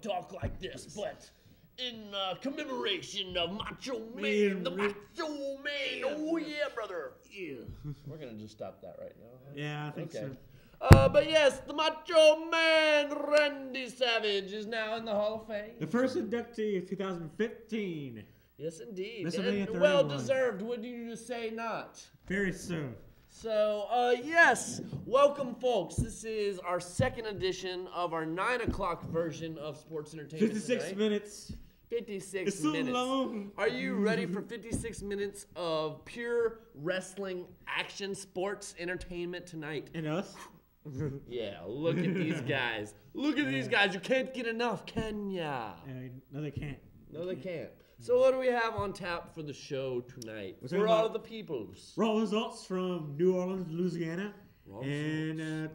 talk like this, but in commemoration of Macho Man, the Macho Man. Oh, yeah, brother. Yeah. We're going to just stop that right now. Huh? Yeah, I think so. But yes, the Macho Man, Randy Savage, is now in the Hall of Fame. The first inductee of 2015. Yes, indeed. WrestleMania 31. Well deserved, wouldn't you say not? Very soon. So, yes, welcome, folks. This is our second edition of our 9 o'clock version of Sports Entertainment 56 tonight. minutes. 56 it's so minutes. long. Are you ready for 56 minutes of pure wrestling, action, sports, entertainment tonight? And us? Yeah, look at these guys. Look at these guys. You can't get enough, can ya? No, they can't. No, they can't. So what do we have on tap for the show tonight? For all of the peoples. Raw results from New Orleans, Louisiana. And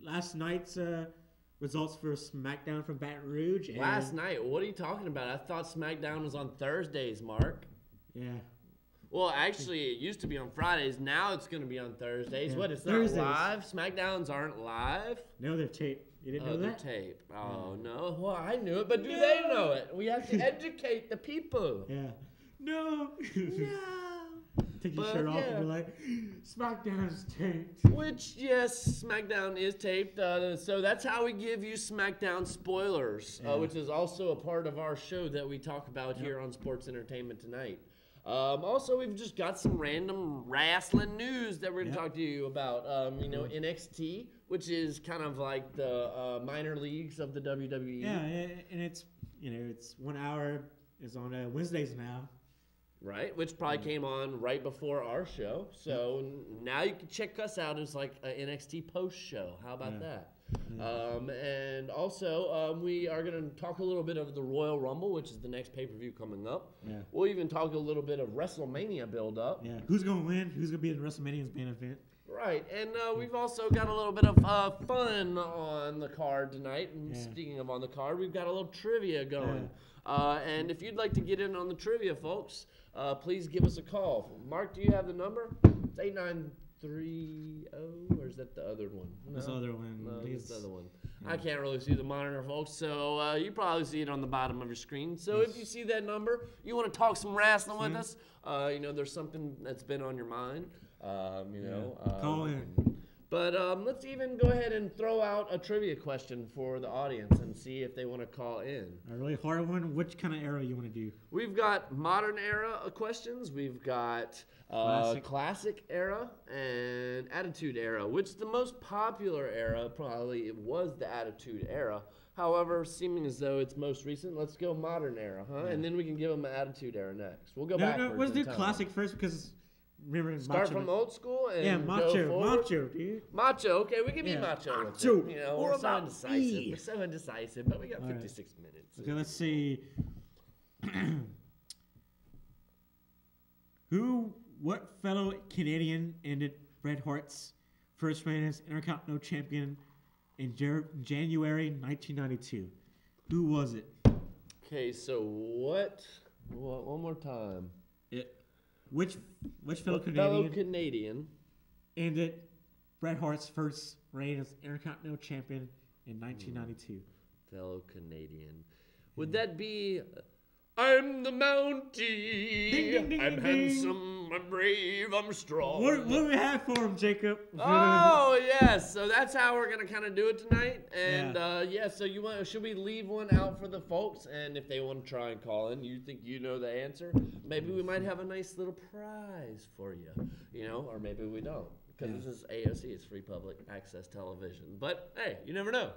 last night's results for SmackDown from Baton Rouge. And last night? What are you talking about? I thought SmackDown was on Thursdays, Mark. Yeah. Well, actually, it used to be on Fridays. Now it's going to be on Thursdays. Yeah. What, it's not Thursdays. live? SmackDowns aren't live? No, they're taped. You didn't know that? They're taped. Oh, no. Well, I knew it, but do they know it? We have to educate the people. Yeah. No. No. Take your shirt off and be like, SmackDown is taped. Which, yes, SmackDown is taped. So that's how we give you SmackDown spoilers, which is also a part of our show that we talk about here on Sports Entertainment Tonight. Also, we've just got some random wrestling news that we're going to talk to you about. NXT, which is kind of like the minor leagues of the WWE. Yeah, and it's, it's 1 hour. It's on Wednesdays now. Right, which probably came on right before our show. So now you can check us out as like an NXT post show. How about that? And also, we are going to talk a little bit of the Royal Rumble, which is the next pay-per-view coming up. Yeah. We'll even talk a little bit of WrestleMania build-up. Yeah. Who's going to win? Who's going to be in WrestleMania's main event? Right, and we've also got a little bit of fun on the card tonight. And speaking of on the card, we've got a little trivia going. And if you'd like to get in on the trivia, folks, please give us a call. Mark, do you have the number? It's 8930, or is that the other one? No? That's the other one. No, it's the other one. I can't really see the monitor, folks, so you probably see it on the bottom of your screen. So if you see that number, you want to talk some wrestling with us, there's something that's been on your mind, call in. But let's even go ahead and throw out a trivia question for the audience and see if they want to call in. A really hard one. Which kind of era you want to do? We've got modern era questions. We've got classic era and attitude era, which the most popular era probably it was the attitude era. However, seeming as though it's most recent, let's go modern era, huh? Yeah. And then we can give them an attitude era next. We'll go backwards. No, let's do classic first because... Remember start Macho. from old school and Macho, dude. Macho, okay, we can be Macho. With it. We're so indecisive. We're so indecisive, but we got 56 minutes. Okay, let's see. What fellow Canadian ended Bret Hart's first reign as Intercontinental Champion in January 1992? Who was it? Okay, so what? One more time. Which fellow Canadian ended Bret Hart's first reign as Intercontinental Champion in 1992? Fellow Canadian. Would that be... I'm the Mountie. Ding, ding, ding, I'm ding, handsome. I'm brave. I'm strong. What do we have for him, Jacob? Oh yes, so that's how we're gonna kind of do it tonight. And so should we leave one out for the folks? And if they want to try and call in, you think you know the answer? Maybe we might have a nice little prize for you, or maybe we don't. Because this is AOC, it's free public access television. But hey, you never know,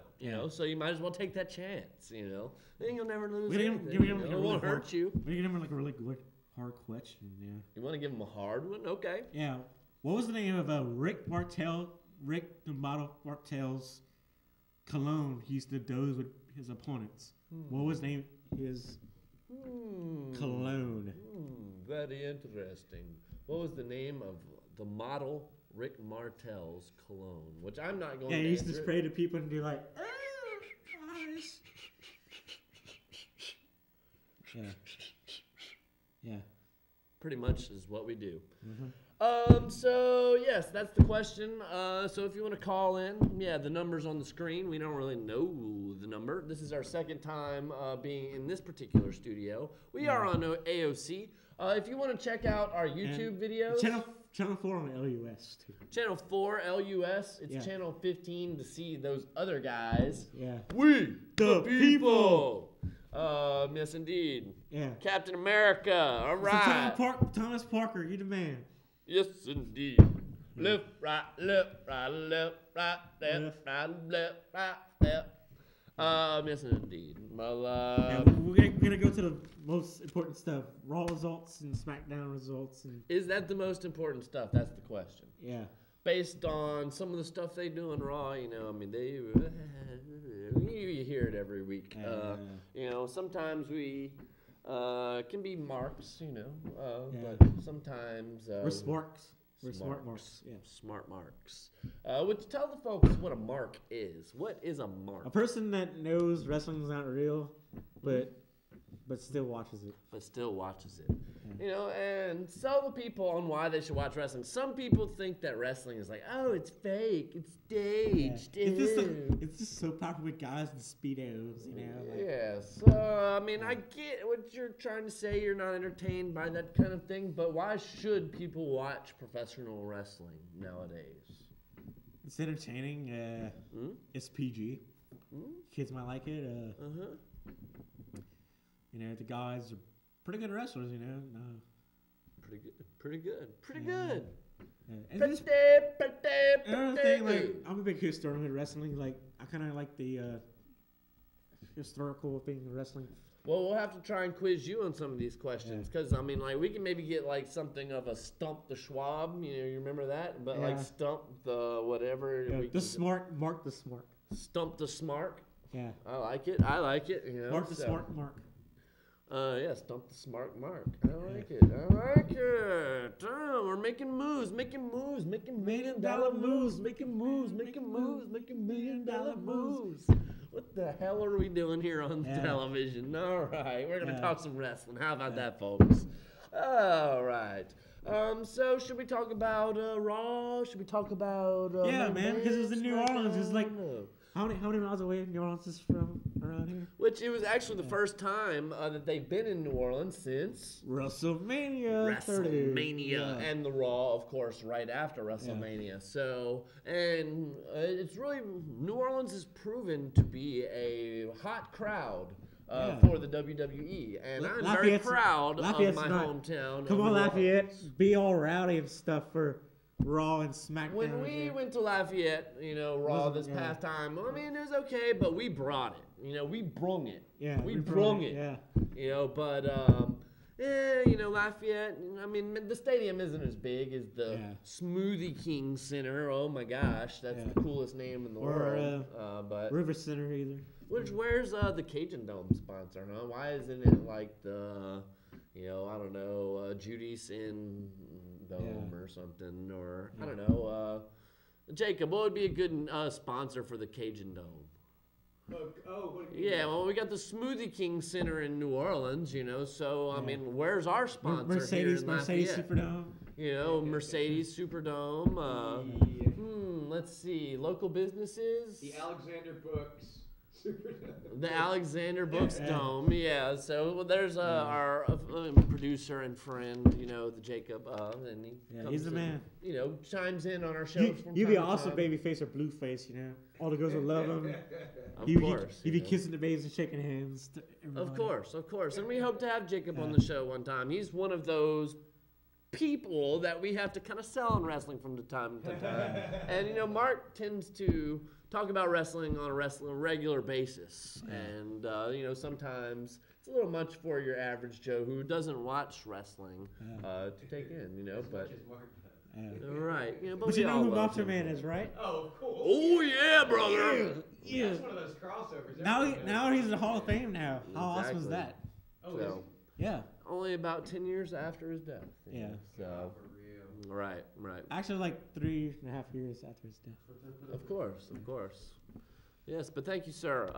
so you might as well take that chance, Then you'll never lose anything. It won't hurt you. We give him like a really good hard question, You want to give him a hard one? Okay. Yeah. What was the name of Rick the Model Martel's cologne he used to doze with his opponents? What was the name of his cologne? Very interesting. What was the name of the model Rick Martel's cologne? Which I'm not going to he used to spray to people and be like, Yeah. pretty much is what we do. Mm-hmm. So yes, that's the question. So if you want to call in, yeah, the number's on the screen. We don't really know the number. This is our second time being in this particular studio. We are on AOC. If you want to check out our YouTube videos. Channel 4 on LUS, too. Channel 4, LUS. It's channel 15 to see those other guys. Yeah. We, the people. Yes, indeed. Yeah. Captain America. All right. Thomas Parker, you the man. Yes, indeed. Left, right, left, right, left, right, left, right, left, right, left. Yes, indeed. Well, we're gonna go to the most important stuff: Raw results and SmackDown results. And is that the most important stuff? That's the question. Yeah. Based on some of the stuff they do on Raw, you know, I mean, you hear it every week. You know, sometimes we can be marks, you know, but sometimes we're smarks. We're smart marks. Yeah. Smart marks. Would tell the folks what a mark is. What is a mark? A person that knows wrestling's not real, but still watches it. But still watches it. You know, and sell the people on why they should watch wrestling. Some people think that wrestling is like, oh, it's fake, it's staged. Yeah. It's just so popular with guys in speedos, you know. Like, yes. I mean, I get what you're trying to say. You're not entertained by that kind of thing, but why should people watch professional wrestling nowadays? It's entertaining. It's PG. Kids might like it. You know, the guys are pretty good wrestlers, you know. Pretty good. Yeah. Pretty another thing, like, I'm a big historian with wrestling. Like, I kind of like the historical thing in wrestling. Well, we'll have to try and quiz you on some of these questions, because, I mean, like, we can maybe get, like, something of a Stump the Schwab, you know, you remember that? But, like, Stump the whatever. Mark the Smart. Stump the Smart. Yeah. I like it, you know. Mark the Smart Mark. Yeah, Stump the Smart Mark. I like it. We're making moves, making $1 million moves, making $1 million moves. What the hell are we doing here on television? All right, we're gonna talk some wrestling. How about that, folks? All right. So should we talk about Raw? Should we talk about? Yeah, man, because it was in New Orleans. It's like how many miles away New Orleans is from around here? Which it was actually the first time that they've been in New Orleans since WrestleMania 30. And the Raw, of course, right after WrestleMania. Yeah. So, and it's really New Orleans has proven to be a hot crowd. For the WWE, and I'm very proud of my hometown. Come on, Lafayette, be all rowdy and stuff for Raw and SmackDown. When we went to Lafayette, you know, Raw this past time, I mean, it was okay, but we brought it. You know, we brung it. Yeah, we brung it. Yeah. You know, but you know, Lafayette. I mean, the stadium isn't as big as the Smoothie King Center. Oh my gosh, that's the coolest name in the world. But River Center either. Where's the Cajun Dome sponsor, huh? Why isn't it like the, you know, I don't know, Judy's in Dome or something, or I don't know, Jacob, what would be a good sponsor for the Cajun Dome? Yeah, well, we got the Smoothie King Center in New Orleans, you know, so, I mean, where's our sponsor Mercedes Superdome. You know, Mercedes Superdome. Let's see, local businesses. The Alexander Books. The Alexander Books Dome, So there's our producer and friend, you know, the Jacob, and he's the man. You know, chimes in on our shows. You'd be awesome, babyface or blueface, you know. All the girls would love him. Of course, you'd be kissing the babies and shaking hands. Of course, and we hope to have Jacob on the show one time. He's one of those people that we have to kind of sell on wrestling from time to time. And you know, Mark tends to talk about wrestling on a regular basis, and you know, sometimes it's a little much for your average Joe who doesn't watch wrestling to take in, you know. But right, you know, but you know who Macho Man is, right? Oh, cool. Oh yeah, brother. Yeah, it's one of those crossovers. Now he's in the Hall of Fame now. How awesome is that? Oh, so, yeah. Only about 10 years after his death. Yeah. So. Right. Actually, like 3.5 years after his death. Of course. Yes, but thank you, sir.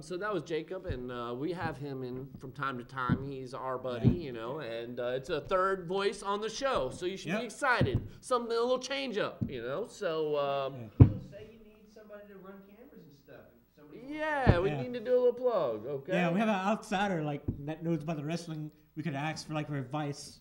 So that was Jacob, and we have him in from time to time. He's our buddy, you know, and it's a third voice on the show, so you should be excited. Something, a little change up, you know. So People say you need somebody to run cameras and stuff. we need to do a little plug, okay? Yeah, we have an outsider like that knows about the wrestling. We could ask for advice.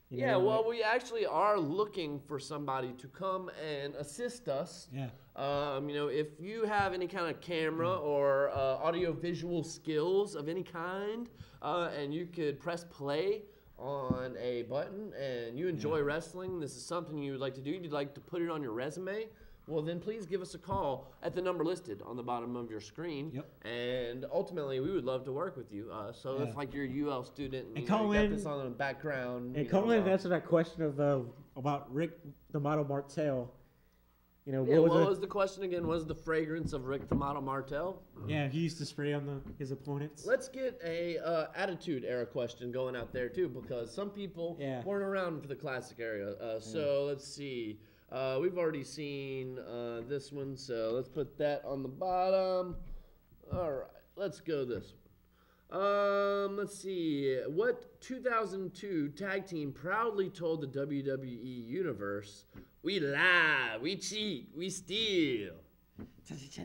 You know, well, we actually are looking for somebody to come and assist us. Yeah. You know, if you have any kind of camera or audio-visual skills of any kind, and you could press play on a button and you enjoy wrestling, this is something you would like to do, you'd like to put it on your resume, well, then please give us a call at the number listed on the bottom of your screen. Yep. And ultimately, we would love to work with you. So if you're a UL student and you call got in, this on the background. And call in and answer that question of about Rick the Model Martel. You know, what was the question again? What was the fragrance of Rick the Model Martel? Yeah, he used to spray on his opponents. Let's get a Attitude Era question going out there too, because some people weren't around for the classic era. So let's see. We've already seen this one, so let's put that on the bottom. All right, let's go this one. Let's see. What 2002 tag team proudly told the WWE Universe, "We lie, we cheat, we steal"?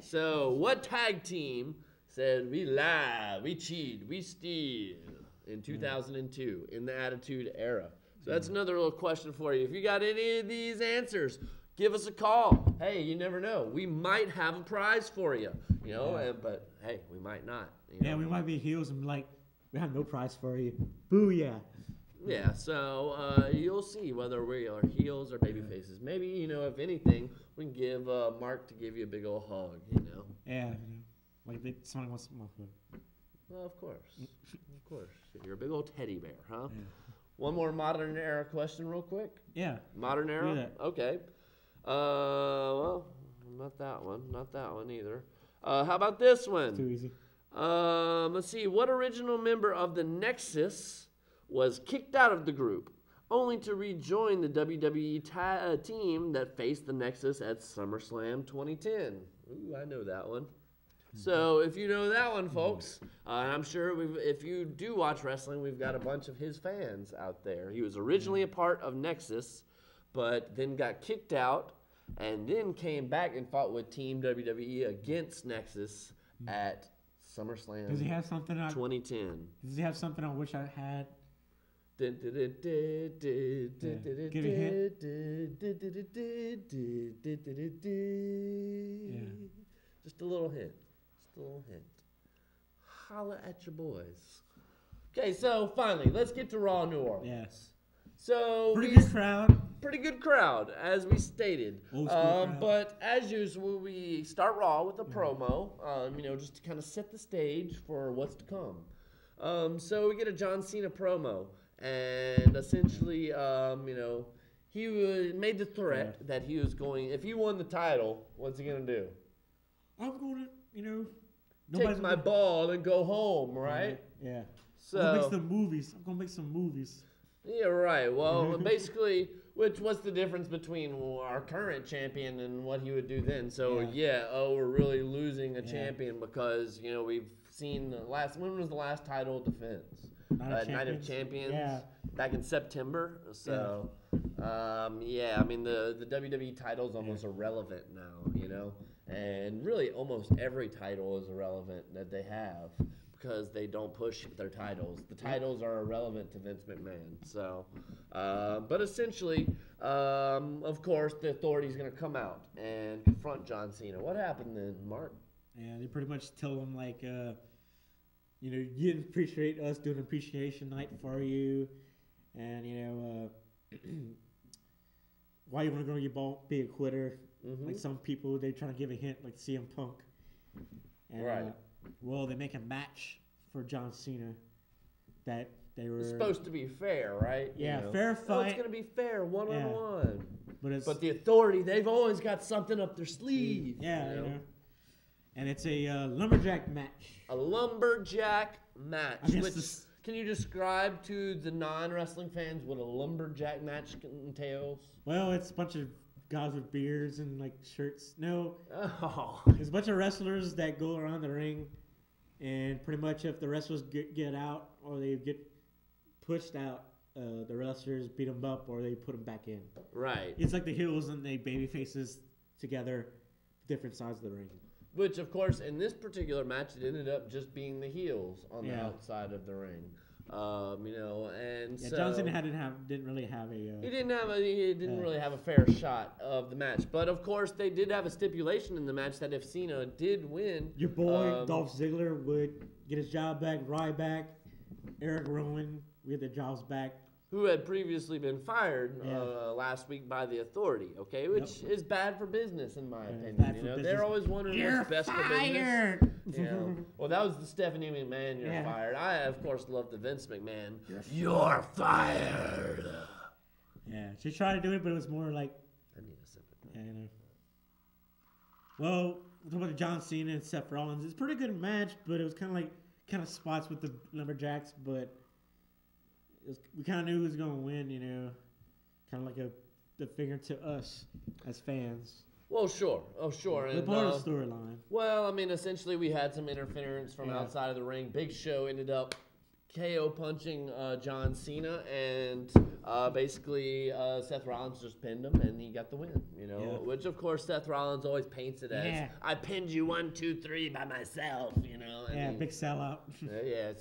So, what tag team said, "We lie, we cheat, we steal" in 2002 in the Attitude Era? So that's another little question for you. If you got any of these answers, give us a call. Hey, you never know. We might have a prize for you, you know, but hey, we might not. Yeah, we might be heels and we have no prize for you. Booyah. Yeah, so you'll see whether we are heels or baby faces. Maybe, you know, if anything, we can give Mark to give you a big old hug, you know. Yeah, someone wants more food. Well, of course. Of course. You're a big old teddy bear, huh? Yeah. One more modern era question real quick. Yeah. Modern era? Do that. Okay. Well, not that one. Not that one either. How about this one? Too easy. Let's see. What original member of the Nexus was kicked out of the group, only to rejoin the WWE team that faced the Nexus at SummerSlam 2010? Ooh, I know that one. So if you know that one, folks, and I'm sure if you do watch wrestling, we've got a bunch of his fans out there. He was originally a part of Nexus, but then got kicked out, and then came back and fought with Team WWE against Nexus at SummerSlam. Does he have something on 2010? Does he have something on which I had? Give a hint. Just a little hint. Just a little hint. Holla at your boys. Okay, so finally, let's get to Raw New Orleans. Yes. So pretty good crowd. Pretty good crowd, as we stated. But as usual, we start Raw with a promo, you know, just to kind of set the stage for what's to come. So we get a John Cena promo, and essentially, you know, he made the threat that he was going, if he won the title, what's he going to do? I'm going to, you know, take my ball and go home, right? Yeah. So I'm going to make some movies. Yeah, right. Well, basically, what's the difference between our current champion and what he would do then? So, we're really losing a champion because, you know, we've seen when was the last title defense? Night of Champions back in September. So, I mean, the WWE title is almost irrelevant now, you know? And really almost every title is irrelevant that they have, because they don't push their titles. The titles are irrelevant to Vince McMahon. So, but essentially, of course, the Authority's going to come out and confront John Cena. What happened then, Mark? Yeah, they pretty much tell him, like, you know, you didn't appreciate us doing an appreciation night for you. And, you know, why you want to go be a quitter? Mm-hmm. Like some people, they trying to give a hint, like CM Punk. And, right. Well, they make a match for John Cena that they were... It's supposed to be fair, right? Yeah, you know. fair fight. Oh, it's going to be fair, one-on-one. But the Authority, they've always got something up their sleeve. Yeah, you know. And it's a lumberjack match. A lumberjack match. Can you describe to the non-wrestling fans what a lumberjack match entails? Well, it's a bunch of guys with beards and like shirts. No, Oh. there's a bunch of wrestlers that go around the ring, and pretty much if the wrestlers get out or they get pushed out, the wrestlers beat them up or they put them back in. Right. It's like the heels and the baby faces together, different sides of the ring. Which, of course, in this particular match, it ended up just being the heels on the outside of the ring. And so Johnson didn't really have a. He didn't really have a fair shot of the match, but of course they did have a stipulation in the match that if Cena did win, your boy Dolph Ziggler would get his job back, Ryback, Eric Rowan would get their jobs back. Who had previously been fired last week by the Authority, okay? Which is bad for business, in my opinion. They're always wondering what's best for business. Well, that was the Stephanie McMahon, you're fired. I, of course, love the Vince McMahon. You're fired. Yeah, she tried to do it, but it was more like... I need a sip of that. Yeah, Well, we're talking about John Cena and Seth Rollins. It's a pretty good match, but it was kind of spots with the Lumberjacks, but... we kind of knew who was going to win, kind of like the figure to us as fans. Well, sure. Oh, sure. The part of the storyline. Well, I mean, essentially we had some interference from outside of the ring. Big Show ended up KO punching John Cena, and basically Seth Rollins just pinned him, and he got the win. Which of course Seth Rollins always paints it as I pinned you 1, 2, 3 by myself. Big sellout.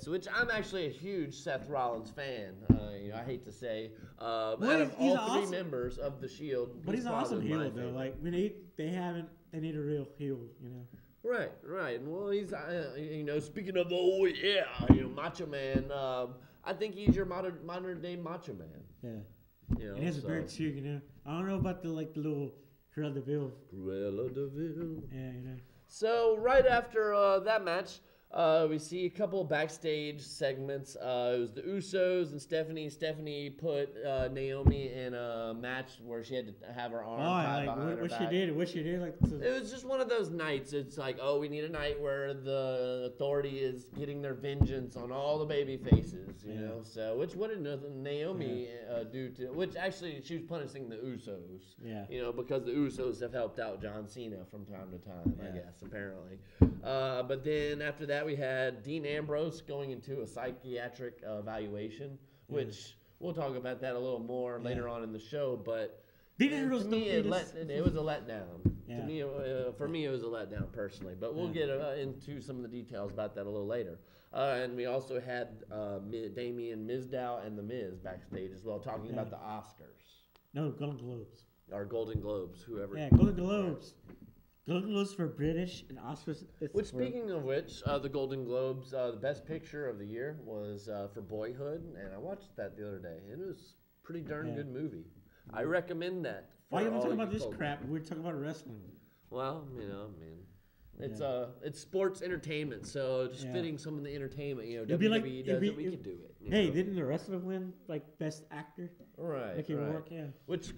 Which I'm actually a huge Seth Rollins fan. I hate to say, out of all three members of the Shield, but he's an awesome heel though. Like they need a real heel. Right. Well, he's, speaking of, Macho Man, I think he's your modern day Macho Man. Yeah. And he has a beard too, I don't know about the little Cruella de Vil. Yeah, So, right after that match, we see a couple backstage segments. It was the Usos and Stephanie. Stephanie put Naomi in a match where she had to have her arm tied behind her back. What she did? It was just one of those nights. It's like, we need a night where the Authority is getting their vengeance on all the baby faces, you know. So, what did Naomi do to? Which actually, she was punishing the Usos. Yeah. Because the Usos have helped out John Cena from time to time, I guess, apparently. But then after that, we had Dean Ambrose going into a psychiatric evaluation, which we'll talk about that a little more later on in the show. But to me, it was a letdown. To me, for me, it was a letdown personally. But we'll get into some of the details about that a little later. And we also had Damien Mizdow and The Miz backstage as well, talking about the Oscars. No, Golden Globes. Or Golden Globes, whoever. Yeah, Golden Globes. Golden Globes for British and Oscars. Speaking of which, the Golden Globes, the best picture of the year was for Boyhood, and I watched that the other day. It was a pretty darn good movie. I recommend that. Why are you talking about this crap? We're talking about wrestling. Well, it's sports entertainment, so just fitting some of the entertainment. WWE does it, we could do it. Hey, didn't the wrestler win Best Actor? Right. Right. Which.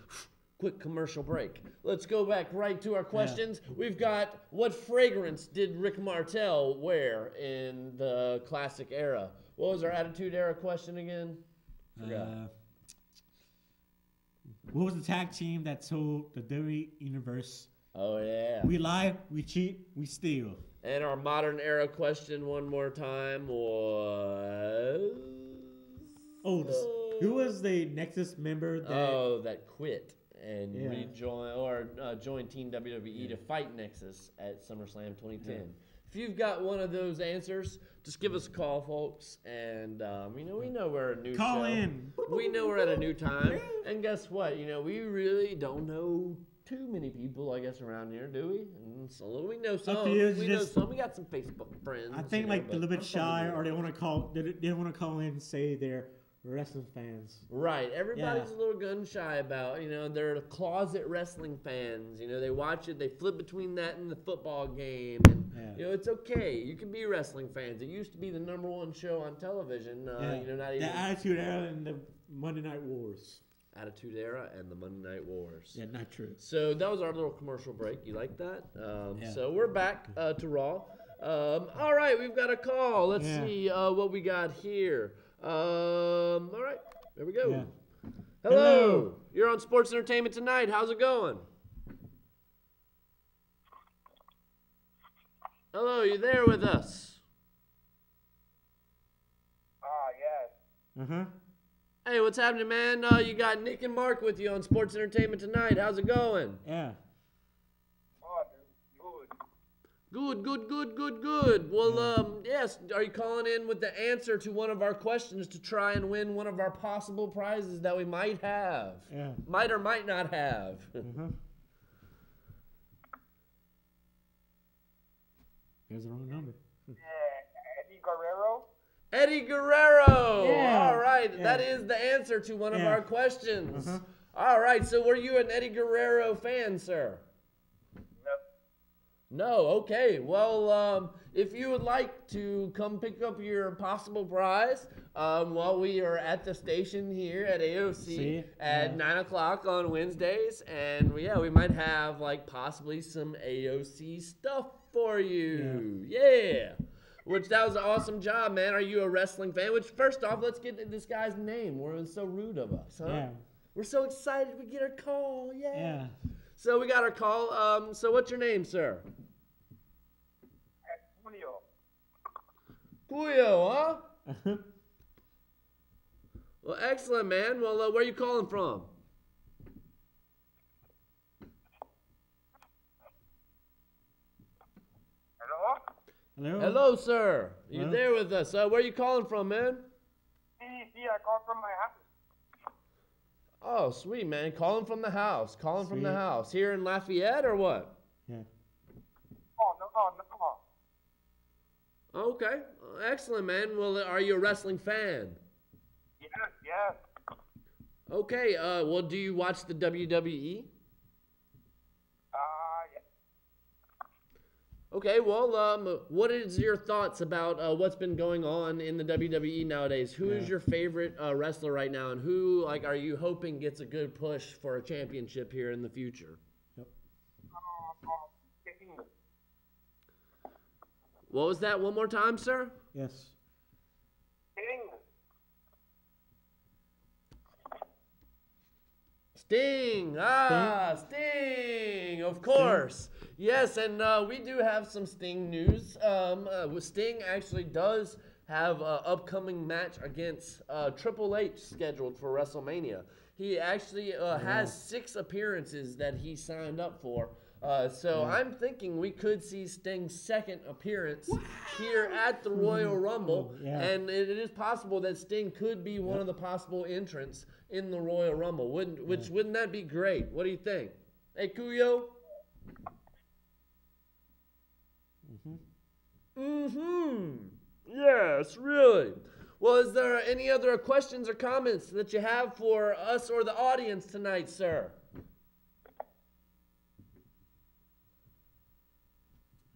Quick commercial break. Let's go back right to our questions. We've got, what fragrance did Rick Martel wear in the classic era? What was our Attitude Era question again? Forgot. What was the tag team that told the WWE Universe? Oh, yeah. We lie, we cheat, we steal. And our Modern Era question one more time was... Who was the Nexus member that quit and joined Team WWE to fight Nexus at SummerSlam 2010. Yeah. If you've got one of those answers, just give us a call, folks. And, we know we're a new show. Call in. We know we're at a new time. And guess what? We really don't know too many people, I guess, around here, do we? And so we know some. We got some Facebook friends. I think a little bit shy, or they want to call. They want to call in and say they're wrestling fans. Right. Everybody's a little gun shy about, they're closet wrestling fans. They watch it, they flip between that and the football game. And, it's okay. You can be wrestling fans. It used to be the #1 show on television. Not even... The Attitude Era and the Monday Night Wars. Attitude Era and the Monday Night Wars. Yeah, not true. So that was our little commercial break. You like that? So we're back to Raw. All right, we've got a call. Let's see what we got here. All right, there we go. Yeah. Hello. You're on Sports Entertainment Tonight. How's it going? Hello, you there with us? Yes. Uh-huh. Hey, what's happening, man? You got Nick and Mark with you on Sports Entertainment Tonight. How's it going? Yeah. Oh, dude, good. Good. Well, yes, are you calling in with the answer to one of our questions to try and win one of our possible prizes that we might have? Yeah. Might or might not have. Uh-huh. Here's the wrong number. Eddie Guerrero. Eddie Guerrero! Yeah. All right, Yeah. that is the answer to one of Yeah. our questions. Uh-huh. All right, so were you an Eddie Guerrero fan, sir? No, okay. Well, if you would like to come pick up your possible prize while we are at the station here at AOC at 9 o'clock on Wednesdays, and we might have like possibly some AOC stuff for you. Yeah. Which that was an awesome job, man. Are you a wrestling fan? Which first off, let's get this guy's name. We're so rude of us, huh? Yeah. We're so excited we get our call. Yeah. Yeah. So we got our call. So what's your name, sir? Julio, huh? Uh-huh. Well, excellent, man. Well, where are you calling from? Hello? Hello? Hello, sir. You Hello? there with us? Where are you calling from, man? See, I called from my house. Oh, sweet, man. Calling from the house. Calling from the Sweet. house. Here in Lafayette or what? Yeah. Oh, no. Okay. Excellent, man. Well, are you a wrestling fan? Yes. Okay. Well, do you watch the WWE? Yeah. Okay, well, what is your thoughts about what's been going on in the WWE nowadays? Who is your favorite wrestler right now, and who, are you hoping gets a good push for a championship here in the future? What was that? One more time, sir? Yes. Sting. Sting, of course. Yes, and we do have some Sting news. Sting actually does have an upcoming match against Triple H scheduled for WrestleMania. He actually has 6 appearances that he signed up for. So I'm thinking we could see Sting's second appearance here at the Royal Rumble. And it is possible that Sting could be one of the possible entrants in the Royal Rumble. Wouldn't that be great? What do you think? Hey, Kuyo? Yes, really. Well, is there any other questions or comments that you have for us or the audience tonight, sir?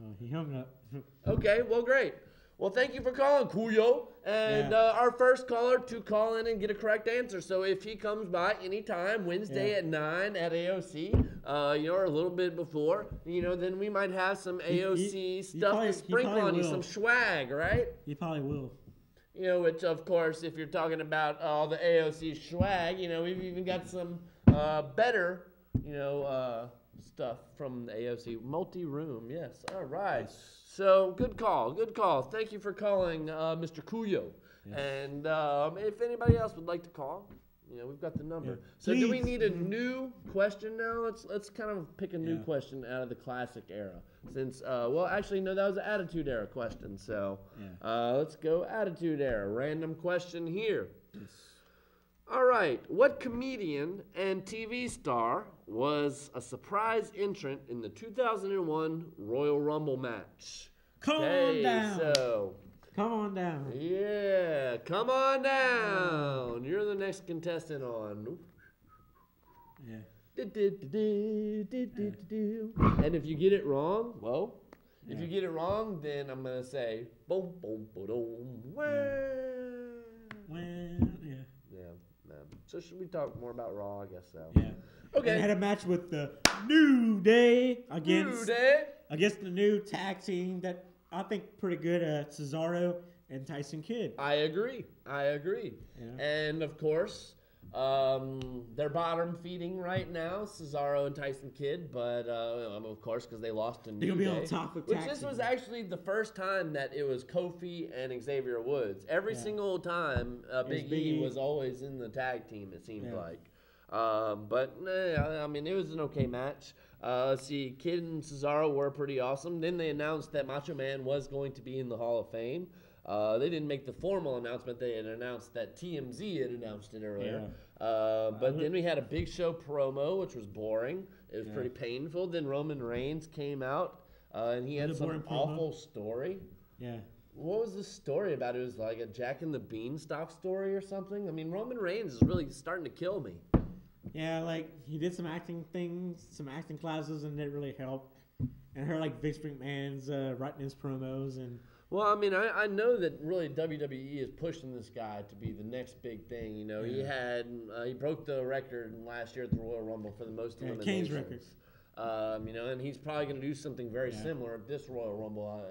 Oh, he hung up. Okay, well, great. Well, thank you for calling, Kuyo. And our first caller to call in and get a correct answer. So if he comes by anytime, Wednesday at 9 at AOC, or a little bit before, then we might have some AOC stuff to sprinkle on you, some swag, right? He probably will. Which, of course, if you're talking about all the AOC swag, we've even got some better, stuff from the AOC multi-room. Yes, all right. So good call. Thank you for calling, Mr. Kuyo. Yes. And if anybody else would like to call, we've got the number. Yeah. So do we need a new question now? Let's kind of pick a new question out of the classic era. Since actually no, that was the Attitude Era question. So let's go Attitude Era. Random question here. Yes. All right. What comedian and TV star was a surprise entrant in the 2001 Royal Rumble match? Come on down. So, come on down. Yeah, come on down. You're the next contestant on. Yeah. And if you get it wrong, if you get it wrong, then I'm gonna say boom, boom, boom, So should we talk more about Raw? I guess so. Yeah. Okay. And had a match with the New Day against the new tag team that I think pretty good, Cesaro and Tyson Kidd. I agree. Yeah. And of course, They're bottom feeding right now, Cesaro and Tyson Kidd, but of course because they lost to New They'll be Day, on top of which tag this was team. actually the first time that it was Kofi and Xavier Woods. Every single time Big E was always in the tag team, it seemed like. But I mean, it was an okay match. Let's see, Kidd and Cesaro were pretty awesome. Then they announced that Macho Man was going to be in the Hall of Fame. They didn't make the formal announcement. They had announced that TMZ had announced it earlier. But then we had a Big Show promo, which was boring. It was pretty painful. Then Roman Reigns came out, and he had some awful story. Yeah. What was the story about? It was like a Jack and the Beanstalk story or something. I mean, Roman Reigns is really starting to kill me. Yeah, like he did some acting things, some acting classes, and it really helped. And I heard like Vince McMahon's writing his promos and. Well, I mean, I know that really WWE is pushing this guy to be the next big thing. You know, he broke the record last year at the Royal Rumble for the most eliminations. Kane's records. You know, and he's probably going to do something very similar at this Royal Rumble,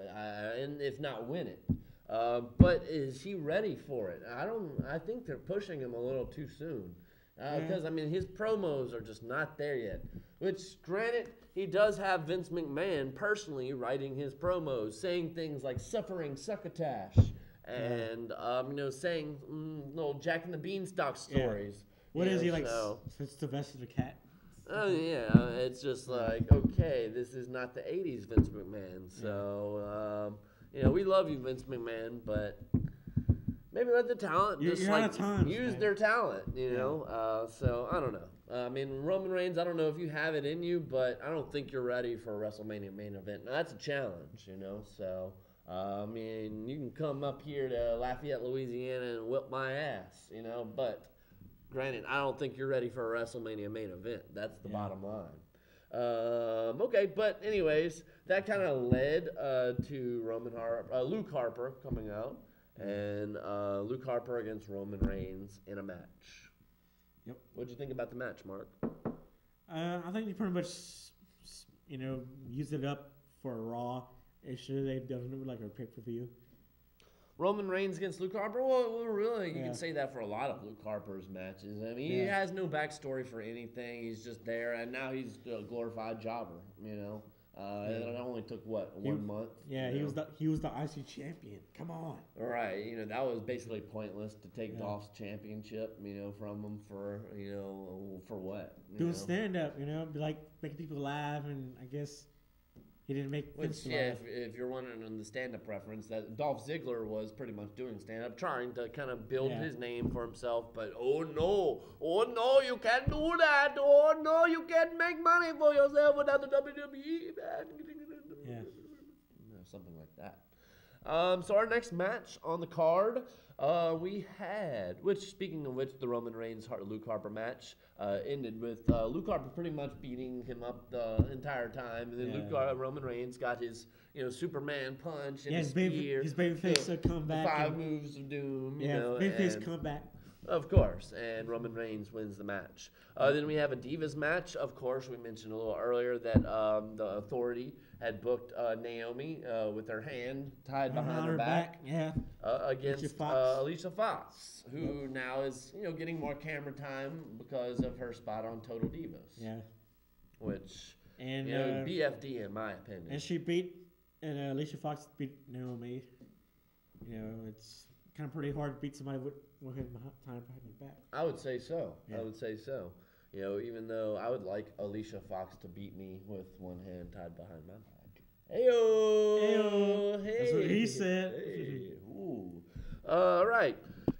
and if not win it. But is he ready for it? I think they're pushing him a little too soon. Because, I mean, his promos are just not there yet. Which, granted, he does have Vince McMahon personally writing his promos, saying things like suffering succotash, and, you know, saying little Jack and the Beanstalk stories. What is he like? It's Sylvester the Cat. Oh, yeah. It's just like, okay, this is not the 80s Vince McMahon. So, you know, we love you, Vince McMahon, but... maybe let the talent just use their talent, you know. So I don't know. I mean, Roman Reigns, I don't know if you have it in you, but I don't think you're ready for a WrestleMania main event. Now, that's a challenge, you know. So I mean, you can come up here to Lafayette, Louisiana, and whip my ass, you know. But granted, I don't think you're ready for a WrestleMania main event. That's the bottom line. Okay, but anyways, that kind of led to Luke Harper coming out. And Luke Harper against Roman Reigns in a match. Yep. What'd you think about the match, Mark? I think they pretty much, you know, used it up for a Raw. It should have done it like a pay-per-view. Roman Reigns against Luke Harper? Well really, you can say that for a lot of Luke Harper's matches. I mean, he has no backstory for anything. He's just there, and now he's a glorified jobber, you know. It only took, 1 month? Yeah, he was the IC champion. Come on. Right. You know, that was basically pointless to take Dolph's championship, you know, from him for what? Doing stand-up, you know, be like making people laugh, and I guess he didn't make Vince laugh. If you're wondering on the stand-up reference, that Dolph Ziggler was pretty much doing stand-up, trying to kind of build his name for himself, but oh no, you can't do that. Oh no, you can't make money for yourself without the WWE. Yeah. Something like that. So our next match on the card, we had, speaking of which, the Roman Reigns Luke Harper match ended with Luke Harper pretty much beating him up the entire time, and then Roman Reigns got his Superman punch and his spear, his babyface comeback, 5 moves of doom, babyface comeback. Of course, and Roman Reigns wins the match. Then we have a Divas match. Of course, we mentioned a little earlier that the Authority had booked Naomi with her hand tied behind her back against Alicia Fox, who now is getting more camera time because of her spot on Total Divas. Yeah, which and BFD in my opinion. And Alicia Fox beat Naomi. It's kind of pretty hard to beat somebody with him time behind your back. I would say so. Yeah. I would say so. Even though I would like Alicia Fox to beat me with one hand tied behind my back. Heyo! Heyo! Hey! That's what he said. Hey. Ooh. All right.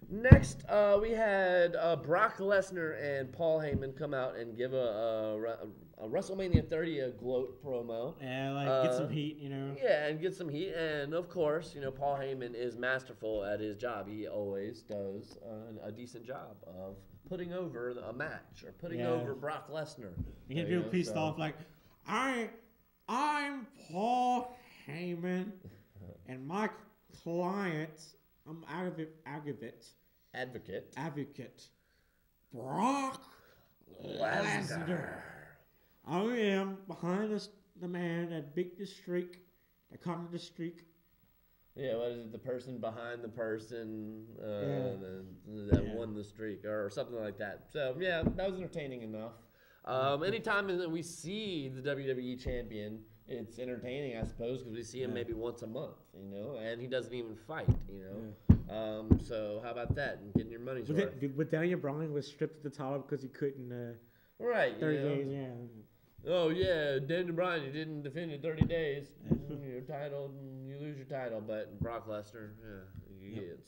Next, we had Brock Lesnar and Paul Heyman come out and give a WrestleMania 30 gloat promo. Yeah, get some heat, Yeah, and get some heat. And, of course, Paul Heyman is masterful at his job. He always does a decent job of putting over a match or putting over Brock Lesnar. You can do pissed off like, I'm Paul Heyman, and my client, I'm advocate, Brock Lesnar. I am behind the man that beat the streak, that caught the streak. Yeah, what is it? The person behind the person that won the streak or something like that. So, yeah, that was entertaining enough. Anytime that we see the WWE champion, it's entertaining, I suppose, because we see him maybe once a month, and he doesn't even fight, So how about that? And getting your money's worth. But Daniel Bryan was stripped of the title because he couldn't. Right. 30 days, yeah. Oh, yeah, Daniel Bryan, you didn't defend your 30 days. Your title, you lose your title. But Brock Lesnar, you get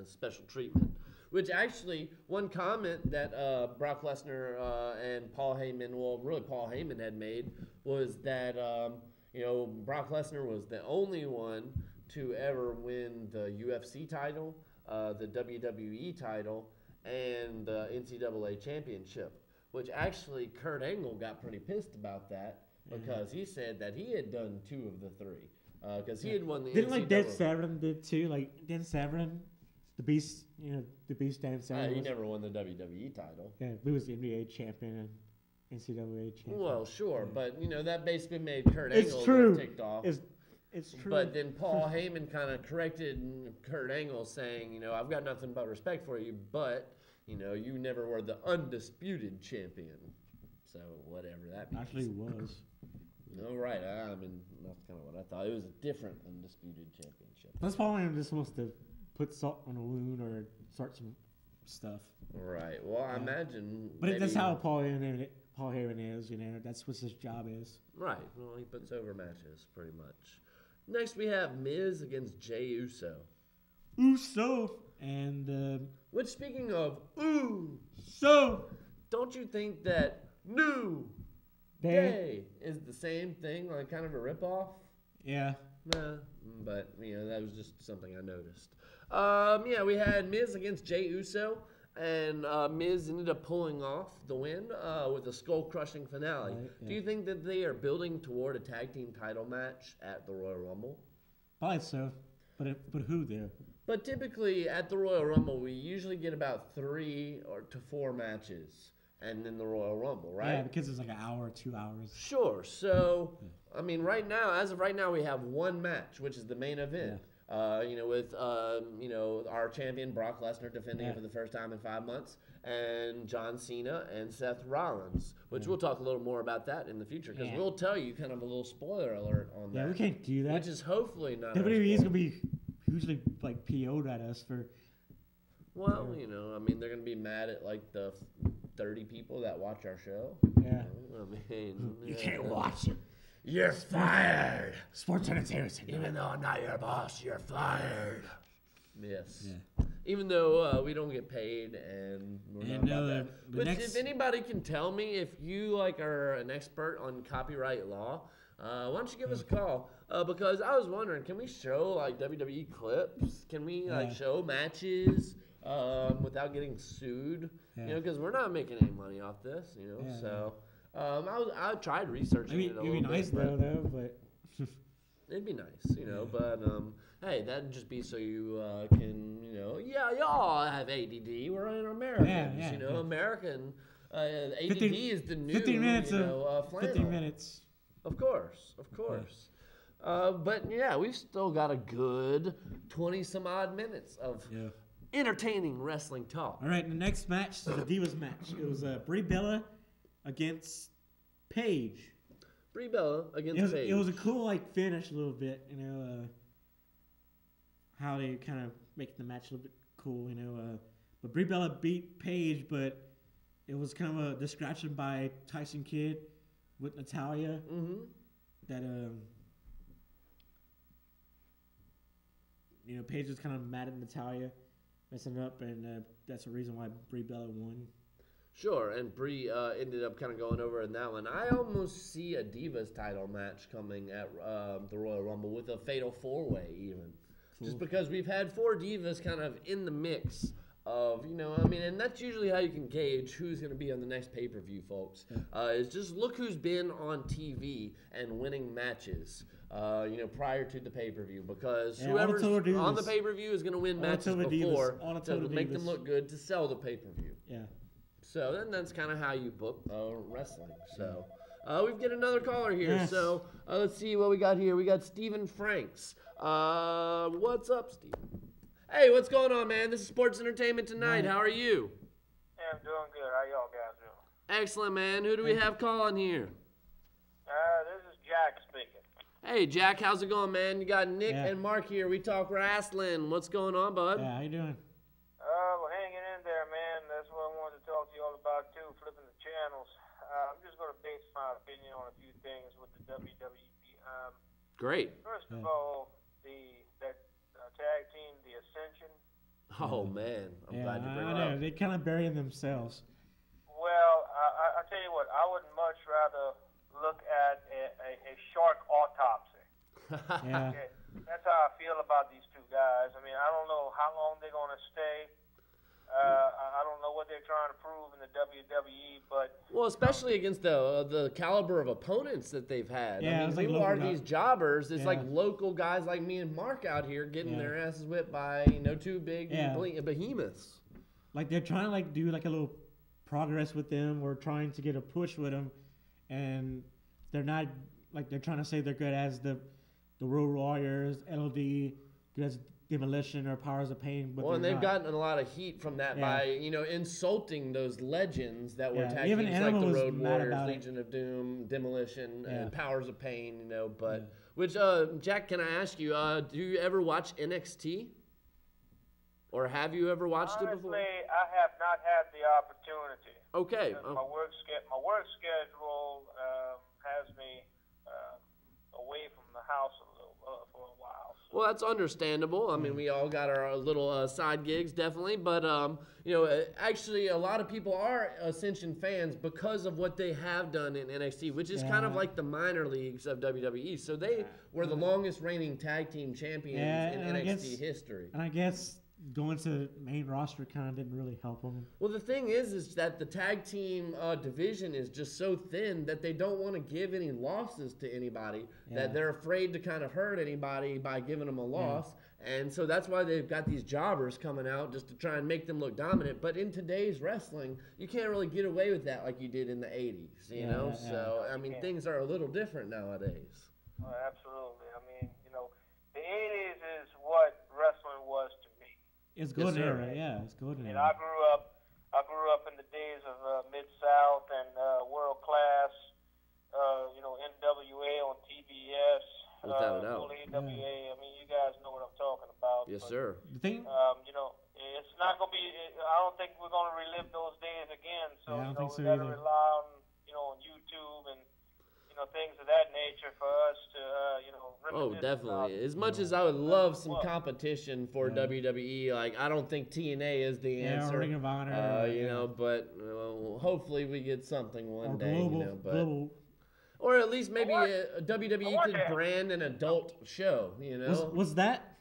special treatment. Which actually, one comment that Brock Lesnar and Paul Heyman, well, really Paul Heyman had made was that, Brock Lesnar was the only one to ever win the UFC title, the WWE title, and the NCAA championship. Which actually, Kurt Angle got pretty pissed about that because he said that he had done 2 of the 3. Because he had won the Didn't NCAA. Dan Severn did too? Dan Severn, the Beast, the Beast Dan Severn. He never won the WWE title. Yeah, he was the NBA champion and NCAA champion. Well, sure, but that basically made Kurt Angle ticked off. It's true. But then Paul Heyman kind of corrected Kurt Angle, saying, I've got nothing but respect for you, but you never were the undisputed champion. So whatever that means. Actually, was. No, right. I mean, that's kind of what I thought. It was a different undisputed championship. That's probably just wants to put salt on a wound or start some stuff. Right. Well, I imagine. But that's how Paul Heyman is. That's what his job is. Right. Well, he puts over matches pretty much. Next, we have Miz against Jey Uso. And which, speaking of don't you think that New Day is the same thing, like kind of a ripoff? Yeah. Nah, but that was just something I noticed. We had Miz against Jey Uso, and Miz ended up pulling off the win with a skull-crushing finale. Right, yeah. Do you think that they are building toward a tag team title match at the Royal Rumble? Probably so, but who though? But typically at the Royal Rumble, we usually get about 3 to 4 matches, and then the Royal Rumble, right? Yeah, because it's like an hour, 2 hours. Sure. So, I mean, as of right now, we have 1 match, which is the main event. Yeah. With our champion Brock Lesnar defending it for the first time in 5 months, and John Cena and Seth Rollins, which we'll talk a little more about that in the future, because we'll tell you kind of a little spoiler alert on that. Yeah, we can't do that. Which is hopefully not. WWE's gonna be usually like PO'd at us for. Well, I mean, they're gonna be mad at like the 30 people that watch our show. Yeah. I mean, you can't watch it. You're fired. Sports15A002. Even though I'm not your boss, you're fired. Yes. Yeah. Even though we don't get paid and we're not about that. But if anybody can tell me, if you are an expert on copyright law, why don't you give us a call? Because I was wondering, can we show WWE clips? Can we show matches without getting sued? Yeah. Because we're not making any money off this. Yeah. So I tried researching it a little bit. It'd be nice though, but it'd be nice, But hey, that'd just be so you can, y'all have ADD. We're in Americans, American. ADD is the new, 15 minutes flannel. 15 minutes. Of course. But we've still got a good 20-some-odd minutes of entertaining wrestling talk. All right, the next match is the Divas match. It was Brie Bella against Paige. Brie Bella against Paige. It was a cool finish a little bit, how they kind of make the match a little bit cool, But Brie Bella beat Paige, but it was kind of a distraction by Tyson Kidd with Natalya. Mm-hmm. That Paige was kind of mad at Natalya messing up, and that's the reason why Brie Bella won. Sure, and Brie ended up kind of going over in that one. I almost see a Divas title match coming at the Royal Rumble with a Fatal 4-Way even. Cool. Just because we've had 4 Divas kind of in the mix of, and that's usually how you can gauge who's going to be on the next pay-per-view, folks. Is just look who's been on TV and winning matches, prior to the pay-per-view. Because whoever's on the pay-per-view is going to win matches before to make them look good to sell the pay-per-view. Yeah. So then that's kind of how you book wrestling. So we've got another caller here. Yes. So let's see what we got here. We got Stephen Franks. What's up, Steve? Hey, what's going on, man? This is Sports Entertainment Tonight. How are you? Yeah, I'm doing good. How y'all guys doing? Excellent, man. Who do we have calling here? This is Jack speaking. Hey, Jack, how's it going, man? You got Nick and Mark here. We talk wrestling. What's going on, bud? Yeah, how you doing? Well, hanging in there, man. That's what I wanted to talk to you all about, too, flipping the channels. I'm just going to base my opinion on a few things with the WWE. Great. First of all, that tag team, the Ascension. Oh, man. I'm glad you bring it up. They kind of bury themselves. Well, I tell you what, I would much rather look at a shark autopsy. Yeah. Okay. That's how I feel about these two guys. I mean, I don't know how long they're going to stay. I don't know what they're trying to prove in the WWE, but well, especially against the caliber of opponents that they've had. Yeah, I mean, like who are these jobbers? It's like local guys like me and Mark out here getting their asses whipped by two big behemoths. Like they're trying to do a little progress with them, or trying to get a push with them, and they're not they're trying to say they're good as the Road Warriors, LOD, good as Demolition or Powers of Pain. But well, and they've gotten a lot of heat from that by insulting those legends that were tag teams like the Road Warriors, Legion of Doom, Demolition, and Powers of Pain. But which Jack, can I ask you? Do you ever watch NXT? Or have you ever watched it before? Honestly, I have not had the opportunity. Okay. My work schedule has me away from the house for a while. So. Well, that's understandable. I mean, we all got our little side gigs, definitely. But actually, a lot of people are Ascension fans because of what they have done in NXT, which is kind of like the minor leagues of WWE. So they were the longest reigning tag team champions in NXT history. And I guess going to the main roster kind of didn't really help them. Well, the thing is that the tag team division is just so thin that they don't want to give any losses to anybody, that they're afraid to kind of hurt anybody by giving them a loss. And so that's why they've got these jobbers coming out just to try and make them look dominant. But in today's wrestling, you can't really get away with that like you did in the 80s, you know? So, I mean, things are a little different nowadays. Well, absolutely. I mean, the 80s is what wrestling was to me. It's golden era, it's golden era. I grew up in the days of Mid-South and World Class, NWA on TBS, Without a doubt. AWA. I mean, you guys know what I'm talking about. Yes, sir. The thing, it's not gonna be. I don't think we're gonna relive those days again. So I don't think so we gotta either. rely on on YouTube and things of that nature for us to Oh, definitely. As much as I would love some competition for WWE, I don't think TNA is the answer. Ring of Honor. But hopefully we get something one day. Global. Or at least maybe a WWE could brand an adult show. Was that?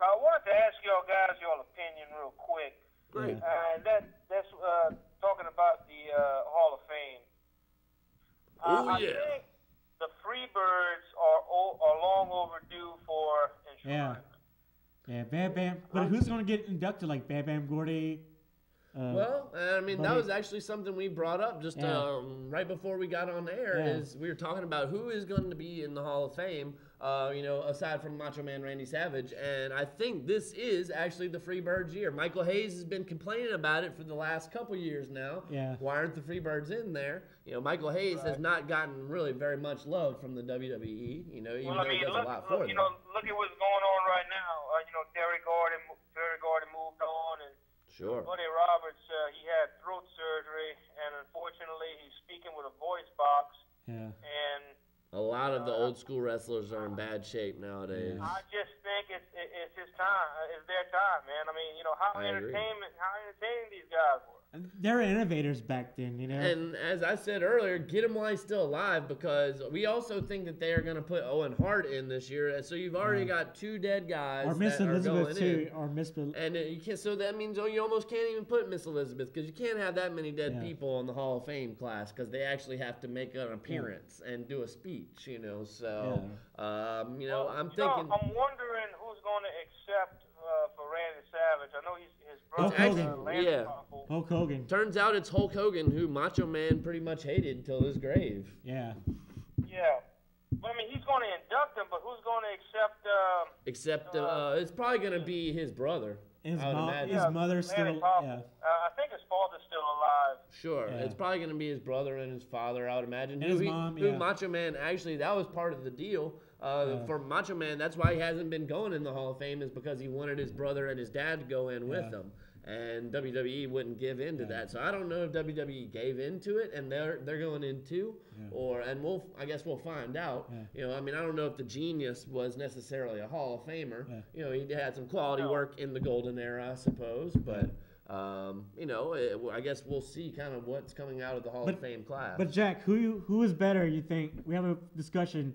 I wanted to ask y'all guys your opinion real quick. Great. And that's talking about the Hall of Fame. I think the Freebirds are long overdue for enshrinement. Yeah, Bam Bam. But who's going to get inducted like Bam Bam Gordy? Well, I mean, that was actually something we brought up just right before we got on air. Is we were talking about who is going to be in the Hall of Fame, aside from Macho Man Randy Savage. And I think this is actually the Freebirds' year. Michael Hayes has been complaining about it for the last couple years now. Yeah. Why aren't the Freebirds in there? Michael Hayes has not gotten really very much love from the WWE. Even though he does a lot for them. Look at what's going on right now. Terry Gordon moved on, and sure. Buddy Roberts, he had throat surgery, and unfortunately, he's speaking with a voice box. Yeah. And a lot of the old school wrestlers are in bad shape nowadays. I just think it's his time. It's their time, man. I mean, how entertaining these guys were. They're innovators back then, And as I said earlier, get him while he's still alive, because we also think that they are going to put Owen Hart in this year. So you've already got two dead guys. Or Miss Elizabeth too. Or Miss. And you can't. So that means you almost can't even put Miss Elizabeth, because you can't have that many dead people in the Hall of Fame class, because they actually have to make an appearance and do a speech. So I'm thinking. I'm wondering who's going to accept for Randy Savage. I know his Hulk brother. Hogan. Hulk Hogan. Turns out it's Hulk Hogan, who Macho Man pretty much hated until his grave. Yeah. Yeah. I mean, he's going to induct him, but who's going to accept Except it's probably going to be his brother. His I would imagine. his mother's still. Yeah. I think his father's still alive. Sure, Yeah. it's probably going to be his brother and his father, I would imagine. And his mom, who yeah. Macho Man, actually, that was part of the deal. For Macho Man, that's why he hasn't been going in the Hall of Fame, is because he wanted his brother and his dad to go in with him. And WWE wouldn't give in to that. So I don't know if WWE gave into it and they're going in too, I guess we'll find out. You know, I mean, I don't know if the Genius was necessarily a Hall of Famer. You know, he had some quality work in the golden era, I suppose, but you know, I guess we'll see kind of what's coming out of the Hall of Fame class. But Jack, who is better? You think? We have a discussion.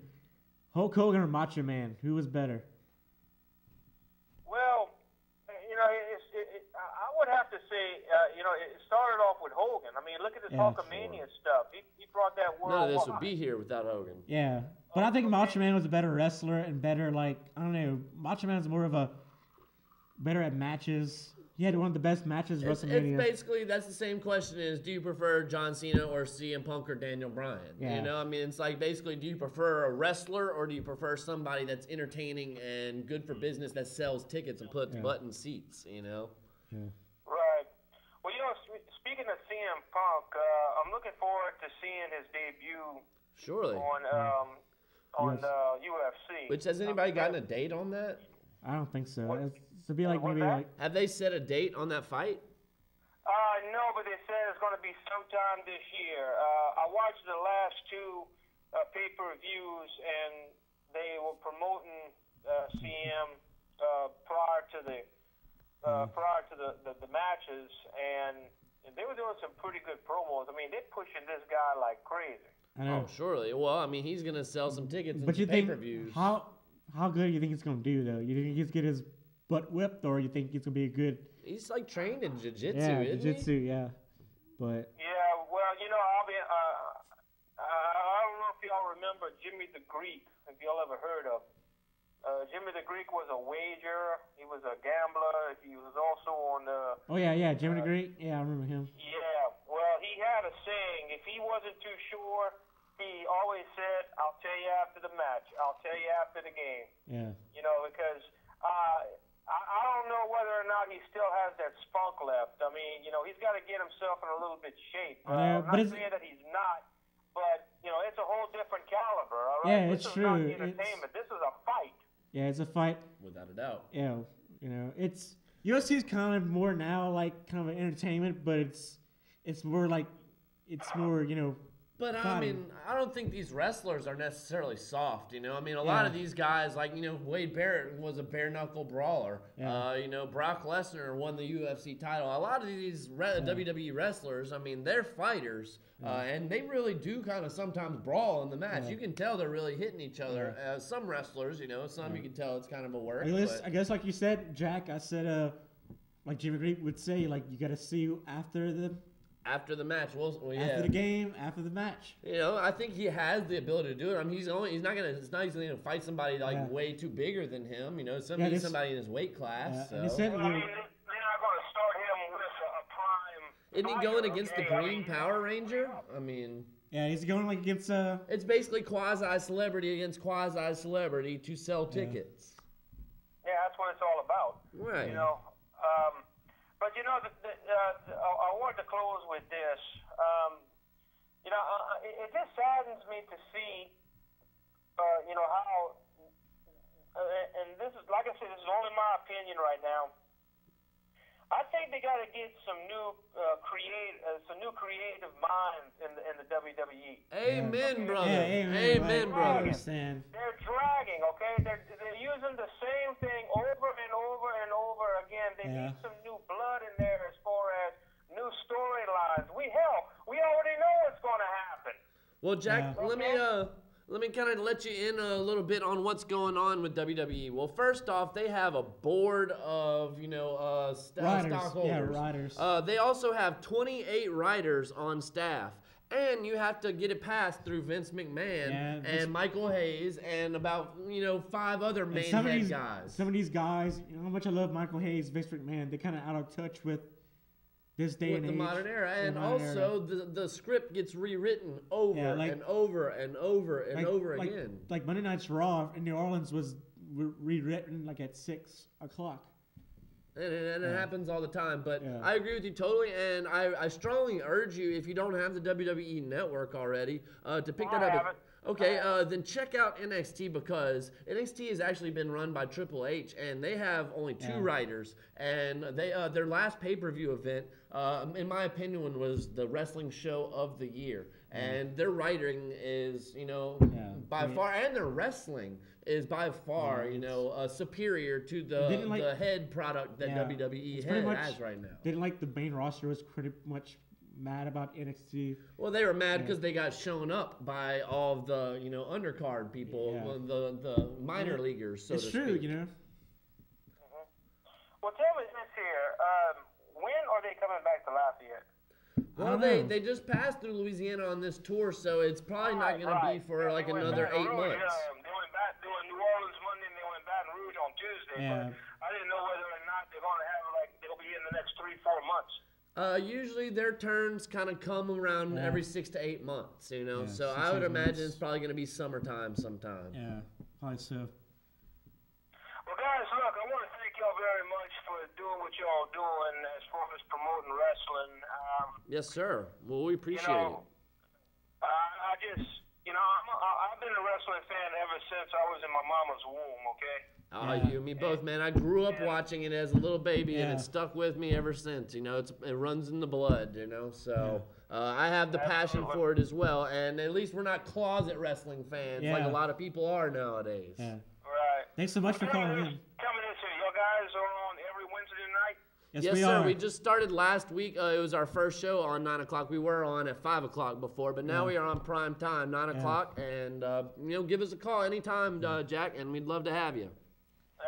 Hulk Hogan or Macho Man? Who was better? Well, you know, I would have to say, you know, it started off with Hogan. I mean, look at this Hulkamania stuff. He brought that worldwide. None of this would be here without Hogan. Yeah, but I think Macho Man was a better wrestler and better, like, I don't know, Macho Man's more of a better at matches. He had one of the best matches It's WrestleMania. basically, that's the same question is, do you prefer John Cena or CM Punk or Daniel Bryan? Yeah. You know, I mean, it's like basically, do you prefer a wrestler or do you prefer somebody that's entertaining and good for business that sells tickets and puts butt in seats, you know? Right. Well, you know, speaking of CM Punk, I'm looking forward to seeing his debut Surely. on UFC. Which, has anybody gotten a date on that? I don't think so. It'd be like maybe like. Have they set a date on that fight? No, but they said it's going to be sometime this year. I watched the last two pay-per-views, and they were promoting CM prior to the matches, and they were doing some pretty good promos. I mean, they're pushing this guy like crazy. I know. Oh, surely. Well, I mean, he's going to sell some tickets But and you think pay-per-views. how good do you think it's gonna do though? You think he's get his butt whipped, or you think it's gonna be a good? He's like trained in jiu-jitsu, Yeah, isn't jiu-jitsu. Yeah, but. Yeah, well, you know, I don't know if y'all remember Jimmy the Greek, if y'all ever heard of. Jimmy the Greek was a wagerer. He was a gambler. He was also on the. Oh yeah, Jimmy the Greek. Yeah, I remember him. Yeah, well, he had a saying. If he wasn't too sure, he always said, "I'll tell you after the match. I'll tell you after the game." Yeah. You know, because I don't know whether or not he still has that spunk left. I mean, you know, he's got to get himself in a little bit shape. I'm not saying that he's not, but you know, it's a whole different caliber. All right? Yeah, it's true. This is not entertainment. This is a fight. Yeah, it's a fight. Without a doubt. Yeah, you know, it's UFC's kind of more now like kind of an entertainment, but it's more like you know. But I fighting. mean, I don't think these wrestlers are necessarily soft. You know, I mean, a lot of these guys, like, you know, Wade Barrett was a bare knuckle brawler. Yeah. You know, Brock Lesnar won the UFC title. A lot of these WWE wrestlers, I mean, they're fighters, and they really do kind of sometimes brawl in the match. Yeah. You can tell they're really hitting each other. Some wrestlers, you know, some you can tell it's kind of a work. I guess like you said, Jack, I said, like Jimmy Greek would say, like you got to see you after the match, after the game, after the match. You know, I think he has the ability to do it. I mean, it's not gonna fight somebody like way too bigger than him. You know, somebody in his weight class. So. I mean, they're not going to start him with a prime. Isn't he going against the Green Power Ranger? I mean, yeah, he's going like against It's basically quasi-celebrity against quasi-celebrity to sell tickets. Yeah, that's what it's all about. Right. You know. But you know, I wanted to close with this. You know, it just saddens me to see, you know, how, and this is, like I said, this is only my opinion right now. I think they got to get some new creative minds in the WWE. Amen, brother. Yeah, amen, brother. I understand. They're dragging, okay? They're using the same thing over and over and over again. They need some new blood in there as far as new storylines. We already know what's going to happen. Well, Jack, let me kind of let you in a little bit on what's going on with WWE. Well, first off, they have a board of, you know, stockholders. Yeah, writers. They also have 28 writers on staff. And you have to get it passed through Vince McMahon and Michael Hayes and about, you know, 5 other main head guys. Some of these guys, you know how much I love Michael Hayes, Vince McMahon, they're kind of out of touch with this day and age. With the modern era. And also, the script gets rewritten over and over and over and over again. Like Monday Night's Raw in New Orleans was rewritten like at 6 o'clock. And it happens all the time. But Yeah. I agree with you totally, and I strongly urge you, if you don't have the WWE Network already, to pick that up. Okay, then check out NXT, because NXT has actually been run by Triple H, and they have only 2 writers. And they their last pay-per-view event, in my opinion, was the wrestling show of the year. And their writing is, by far, and their wrestling is by far, superior to the head product that WWE has right now. Didn't like the main roster was pretty much mad about NXT. Well, they were mad because they got shown up by all of the undercard people, the minor leaguers. So it's true, Well, tell me this here: when are they coming back to Lafayette? Well, they just passed through Louisiana on this tour, so it's probably not going to be for like another 8 months. They went back to New Orleans Monday, and they went Baton Rouge on Tuesday. But I didn't know whether or not they're going to have they'll be in the next 3-4 months. Usually their turns kind of come around every 6 to 8 months, so I would imagine it's probably going to be summertime sometime. Yeah, probably so. Well, guys, look, I want to thank y'all very much for doing what y'all doing as far as promoting wrestling. Yes, sir. Well, we appreciate it. I just, I've been a wrestling fan ever since I was in my mama's womb, okay? You and me both, man. I grew up watching it as a little baby, and it stuck with me ever since. It runs in the blood, so I have the passion for it as well. And at least we're not closet wrestling fans like a lot of people are nowadays. Yeah. Right. Thanks so much for calling in. Coming in here. Y'all guys are on every Wednesday night? Yes, sir. We just started last week. It was our first show on 9 o'clock. We were on at 5 o'clock before, but now we are on prime time, 9 o'clock. And, give us a call anytime, Jack, and we'd love to have you.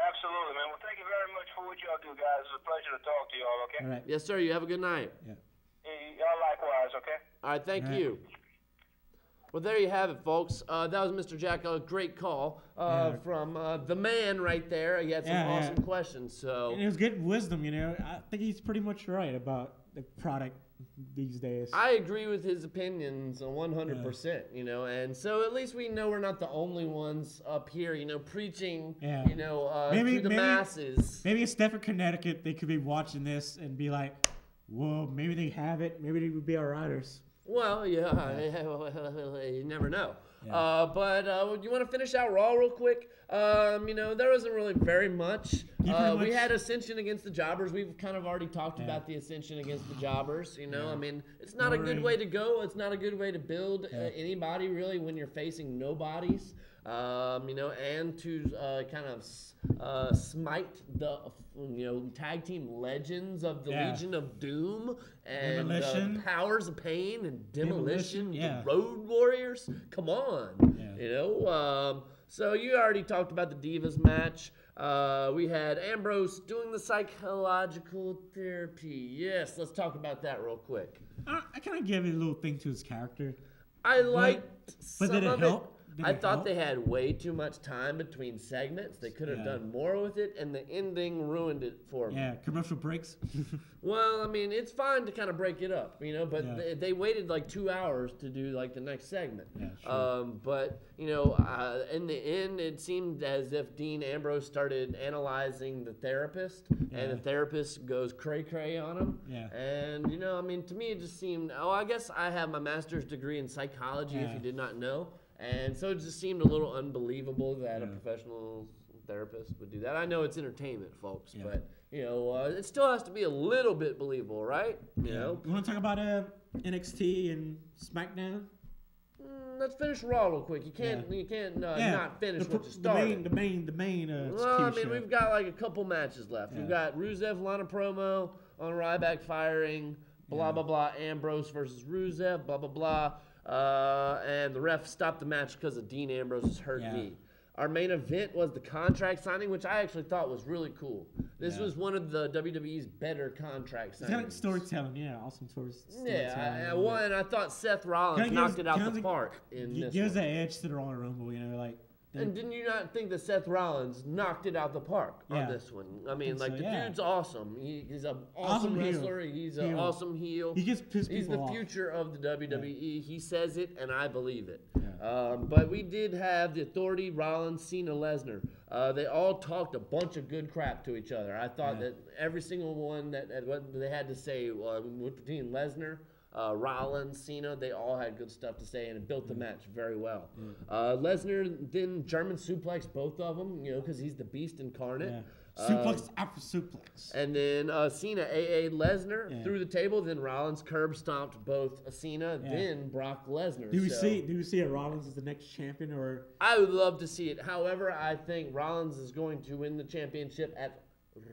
Absolutely, man. Well, thank you very much for what y'all do, guys. It's a pleasure to talk to y'all, okay? All right. Yes, sir. You have a good night. Yeah. Y'all likewise, okay? All right. Thank you. Well, there you have it, folks. That was Mr. Jack. A great call from the man right there. He had some awesome questions. So and it was good wisdom, I think he's pretty much right about the product these days. I agree with his opinions 100%, and so at least we know we're not the only ones up here, preaching, to the masses. Maybe in Stepford, Connecticut, they could be watching this and be like, whoa, maybe they have it. Maybe they would be our riders. Well, you never know. Yeah. But you want to finish out Raw real quick? There wasn't really very much. We had Ascension against the Jobbers. We've kind of already talked about the Ascension against the Jobbers. I mean, it's not a good way to go. It's not a good way to build anybody, really, when you're facing nobodies. And to kind of smite the tag team legends of the Legion of Doom and Powers of Pain and Demolition. The Road Warriors. Come on, So you already talked about the Divas match. We had Ambrose doing the psychological therapy. Yes, let's talk about that real quick. I kind of gave it a little thing to his character. I liked some did it of help? it. I thought they had way too much time between segments. They could have done more with it, and the ending ruined it for me. Yeah, commercial breaks. Well, I mean, it's fine to kind of break it up, but they waited like 2 hours to do like the next segment. Yeah, sure. But, in the end, it seemed as if Dean Ambrose started analyzing the therapist, and the therapist goes cray-cray on him. Yeah. And, to me, it just seemed, I guess I have my master's degree in psychology, if you did not know. And so it just seemed a little unbelievable that a professional therapist would do that. I know it's entertainment, folks, but, it still has to be a little bit believable, right? You know? You want to talk about NXT and SmackDown? Let's finish Raw real quick. You can't not finish what you started. The main. Well, I mean, we've got like a couple matches left. We've got Rusev Lana promo on Ryback firing, blah, blah, blah, Ambrose versus Rusev, blah, blah, blah. And the ref stopped the match because of Dean Ambrose's hurt knee. Our main event was the contract signing, which I actually thought was really cool. This was one of the WWE's better contract signings. It's kind of storytelling, awesome storytelling. And I thought Seth Rollins knocked it out the park in this gives one. that edge to the Royal Rumble, like And didn't you not think that Seth Rollins knocked it out the park on this one? I mean, like, the dude's awesome. He's an awesome wrestler. He's an awesome heel. He just pisses He's people the off. future of the WWE. Yeah. He says it, and I believe it. Yeah. But we did have the Authority, Rollins, Cena, Lesnar. They all talked a bunch of good crap to each other. I thought that every single one that what they had to say between Lesnar, Rollins, Cena, they all had good stuff to say, and it built the match very well. Lesnar then German suplex both of them, because he's the beast incarnate. Yeah. Suplex after suplex. And then Cena AA Lesnar through the table. Then Rollins curb stomped both Cena, then Brock Lesnar. Do we see a Rollins as the next champion, or? I would love to see it. However, I think Rollins is going to win the championship at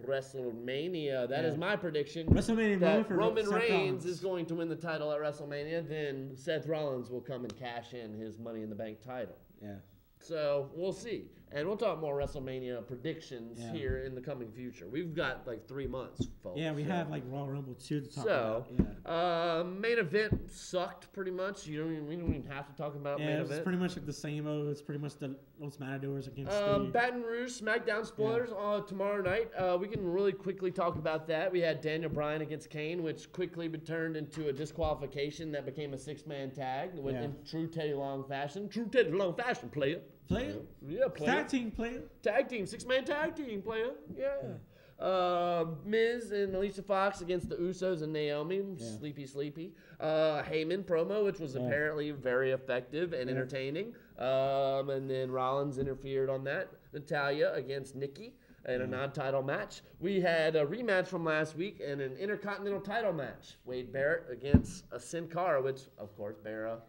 WrestleMania. That is my prediction. WrestleMania that for Roman Seth Reigns Rollins is going to win the title at WrestleMania. Then Seth Rollins will come and cash in his Money in the Bank title. Yeah. So we'll see. And we'll talk more WrestleMania predictions here in the coming future. We've got like 3 months, folks. Yeah, we have like Royal Rumble 2 to talk about. Yeah. Main event sucked pretty much. We don't even have to talk about main event. It's pretty much like the same. It's pretty much the Los Matadors against Baton Rouge SmackDown spoilers tomorrow night. We can really quickly talk about that. We had Daniel Bryan against Kane, which quickly turned into a disqualification that became a 6-man tag in true Teddy Long fashion. True Teddy Long fashion, player. Player? Yeah, player. Tag team player. Tag team, 6-man tag team player. Yeah. Miz and Alicia Fox against the Usos and Naomi. Sleepy. Heyman promo, which was apparently very effective and entertaining. And then Rollins interfered on that. Natalya against Nikki in a non-title match. We had a rematch from last week and an Intercontinental title match. Wade Barrett against Sin Cara, which, of course, Barrett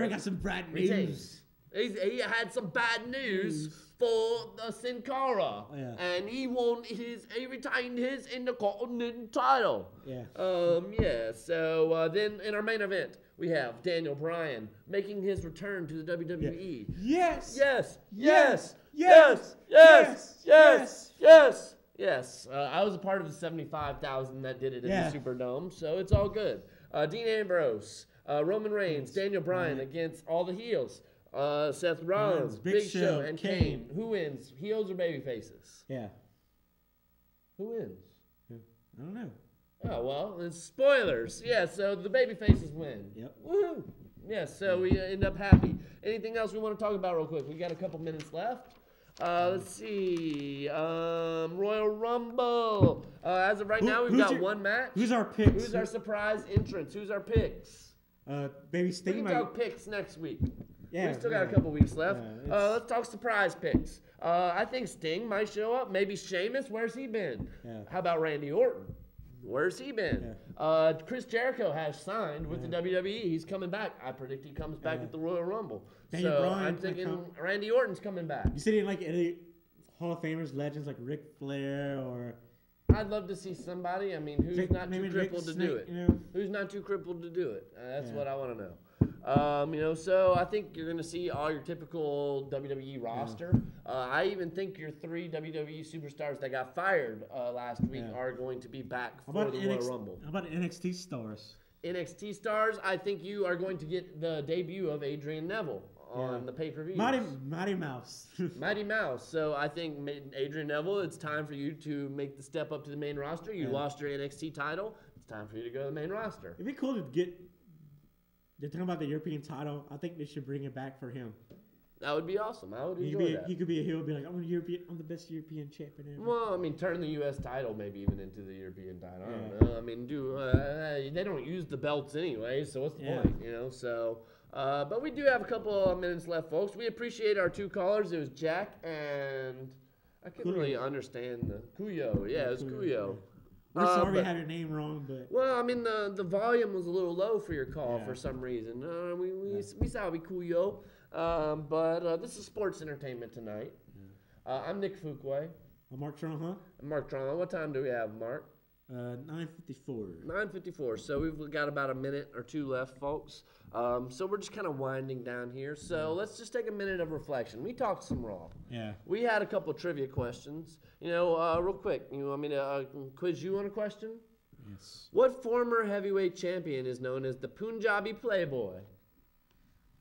got some bad news. He had some bad news for the Sin Cara, and he retained his Intercontinental title. So then in our main event, we have Daniel Bryan making his return to the WWE. Yes. I was a part of the 75,000 that did it in the Superdome, so it's all good. Dean Ambrose, Roman Reigns, Daniel Bryan against all the heels. Seth Rollins, Big Show, and Kane. Who wins, heels or baby faces? Yeah. Who wins? I don't know. Oh, well, it's spoilers. Yeah, so the baby faces win. Yep. Woohoo! Yeah, so we end up happy. Anything else we want to talk about real quick? We got a couple minutes left. Let's see. Royal Rumble. As of right now, we've got one match. Who's our picks? Who's our surprise entrance? Who's our picks? Baby Sting. We can talk picks next week. Yeah, we still got a couple weeks left. Let's talk surprise picks. I think Sting might show up. Maybe Sheamus. Where's he been? How about Randy Orton? Where's he been? Chris Jericho has signed with the WWE. He's coming back. I predict he comes back at the Royal Rumble. I'm thinking Randy Orton's coming back. You see like any Hall of Famers, legends like Ric Flair or... I'd love to see somebody. I mean, who's not too crippled to do it? Who's not too crippled to do it? That's what I want to know. So I think you're going to see all your typical WWE roster. I even think your 3 WWE superstars that got fired last week are going to be back for the Royal Rumble. How about NXT stars? NXT stars, I think you are going to get the debut of Adrian Neville on the pay-per-view. Mighty Mouse. Mighty Mouse. So I think Adrian Neville, it's time for you to make the step up to the main roster. You lost your NXT title. It's time for you to go to the main roster. It'd be cool to get... They're talking about the European title. I think they should bring it back for him. That would be awesome. I would enjoy that. He could be a heel, be like, I'm the best European champion ever. Well, I mean, turn the U.S. title maybe even into the European title. I don't know. I mean, they don't use the belts anyway, so what's the point? So... but we do have a couple of minutes left, folks. We appreciate our 2 callers. It was Jack and I couldn't really understand the Kuyo. Yeah, it was Kuyo. We're sorry we had your name wrong, but... Well, I mean, the volume was a little low for your call for some reason. We saw we Kuyo. But this is sports entertainment tonight. I'm Nick Fuquay. I'm Mark Tronha. I'm Mark Tronha. What time do we have, Mark? 9:54. 9:54. So we've got about a minute or 2 left, folks. So we're just kind of winding down here. So let's just take a minute of reflection. We talked some Raw. Yeah. We had a couple of trivia questions. Real quick. You want me to quiz you on a question? Yes. What former heavyweight champion is known as the Punjabi Playboy?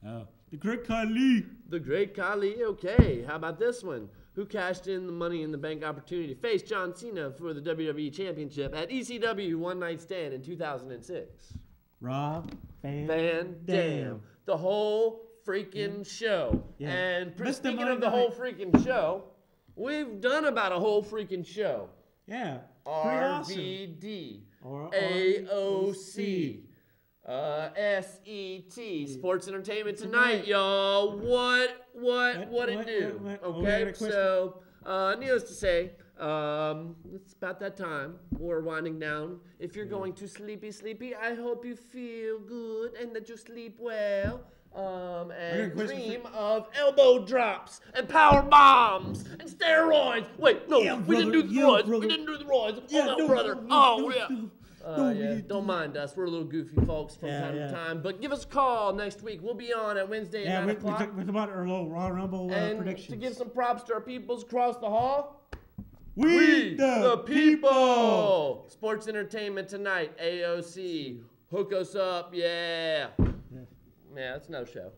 Oh, the Great Khali. The Great Khali. Okay, how about this one? Who cashed in the Money in the Bank opportunity to face John Cena for the WWE Championship at ECW One Night Stand in 2006? Rob Van Dam. The whole freaking show. Yeah. And Mr. speaking Money of the whole freaking show, we've done about a whole freaking show. Yeah. RVD. Or AOC. SET. Sports Entertainment Tonight, y'all. What it do? Okay, so needless to say, it's about that time. We're winding down. If you're going to sleepy, I hope you feel good and that you sleep well. And dream of elbow drops and power bombs and steroids. Wait, no, we didn't do the roids. We didn't do the roids. Oh, no, brother. Yeah. Don't mind us. We're a little goofy folks from time to time. But give us a call next week. We'll be on at Wednesday at 9 o'clock. We're about our little Raw Rumble predictions. To give some props to our peoples across the hall. We the people. Sports Entertainment Tonight. AOC. Hook us up. Yeah. Yeah, it's no show.